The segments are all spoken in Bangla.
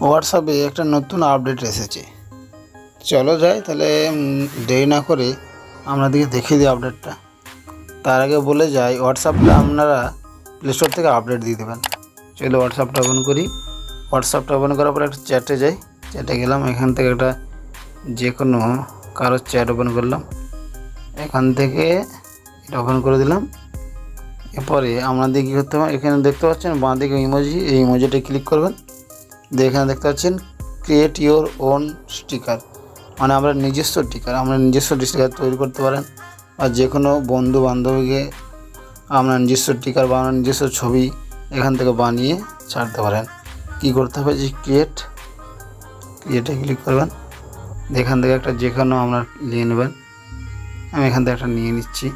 হোয়াটসঅ্যাপে একটা নতুন আপডেট এসেছে। চলো যাই তাহলে, দেরি না করে আমরা দেখিয়ে দিই আপডেটটা। তার আগে বলে যাই, হোয়াটসঅ্যাপটা আপনারা প্লে স্টোর থেকে আপডেট দিয়ে দেবেন। চলো হোয়াটসঅ্যাপটা ওপেন করি। হোয়াটসঅ্যাপটা ওপেন করার পর একটা চ্যাটে যাই। চ্যাটে গেলাম, এখান থেকে একটা যে কোনো কারোর চ্যাট ওপেন করলাম। এখান থেকে এটা ওপেন করে দিলাম। এরপরে আপনাদের কী করতে হবে, এখানে দেখতে পাচ্ছেন বাঁ দিকে ইমোজি, এই ইমোজিটা ক্লিক করবেন। এখানে দেখতে পাচ্ছেন ক্রিয়েট ইওর ওন স্টিকার, মানে আমরা নিজস্ব স্টিকার তৈরি করতে পারেন, আর যে কোনো বন্ধু বান্ধবীকে আপনার নিজস্ব স্টিকার বা আপনার নিজস্ব ছবি এখান থেকে বানিয়ে ছাড়তে পারেন। কী করতে হবে, যে ক্রিয়েটে ক্লিক করবেন। এখান থেকে একটা যে কোনো আপনার নিয়ে নেবেন। আমি এখান থেকে একটা নিয়ে নিচ্ছি।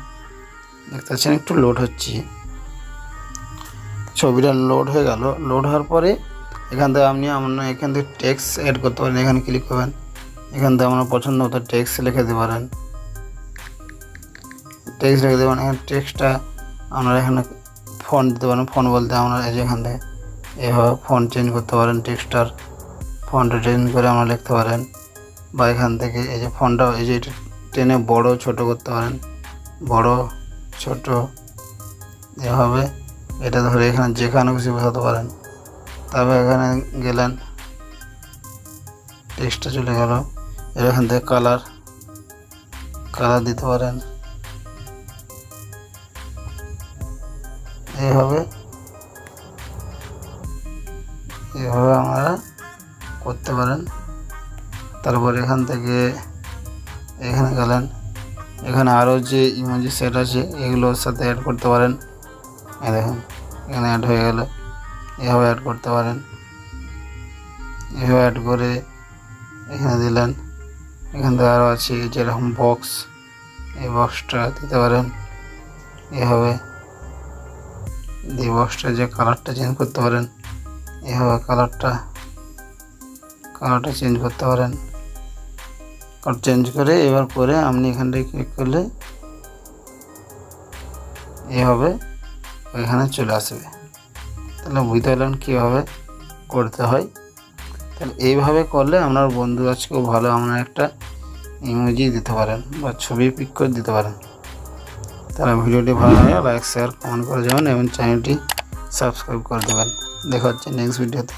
দেখতে পাচ্ছেন একটু লোড হচ্ছে, ছবিটা লোড হয়ে গেল। লোড হওয়ার পরে এখান থেকে আপনার এখান থেকে টেক্সট অ্যাড করতে পারেন। এখানে ক্লিক করবেন, এখান থেকে আপনার পছন্দ মতো টেক্সট লিখে দিতে পারেন। টেক্সট লিখে দেবেন। এখানে টেক্সটটা আপনারা এখানে ফন্ট দিতে পারেন। ফন্ট বলতে আপনারা এই যে এখান থেকে এভাবে ফন্ট চেঞ্জ করতে পারেন। টেক্সটটার ফন্টটা চেঞ্জ করে আপনারা লিখতে পারেন, বা এখান থেকে এই যে ফন্টটা এই যে টেনে বড় ছোট করতে পারেন। বড় ছোট এভাবে এটা ধরে এখানে যেখানে খুশি বসাতে পারেন। তারপর এখানে গেলেন, টেক্সটটা চলে গেল। এখান থেকে কালার দিতে পারেন। এইভাবে আপনারা করতে পারেন। তারপর এখান থেকে এখানে গেলেন, এখানে আরও যে ইমোজি সেট আছে এগুলোর সাথে অ্যাড করতে পারেন। দেখুন এখানে অ্যাড হয়ে গেল। এভাবে অ্যাড করতে পারেন। এভাবে অ্যাড করে এখানে দিলেন। এখান থেকে আরও আছে যেরকম বক্স, এই বক্সটা দিতে পারেন। এভাবে দিয়ে বক্সটা যে কালারটা চেঞ্জ করতে পারেন। এভাবে কালারটা চেঞ্জ করতে পারেন। কালার চেঞ্জ করে এবার করে আপনি এখান থেকে ক্লিক করলে এভাবে ওইখানে চলে আসবে। তাহলে বুঝতে পারলেন কীভাবে করতে হয়। তাহলে এইভাবে করলে আপনার বন্ধু আজকেও ভালো আপনার একটা ইমোজি দিতে পারেন বা ছবি পিক করে দিতে পারেন। তাহলে ভিডিওটি ভালো লাগে লাইক শেয়ার কমেন্ট করে যাবেন এবং চ্যানেলটি সাবস্ক্রাইব করে দেবেন। দেখা হচ্ছে নেক্সট ভিডিওতে।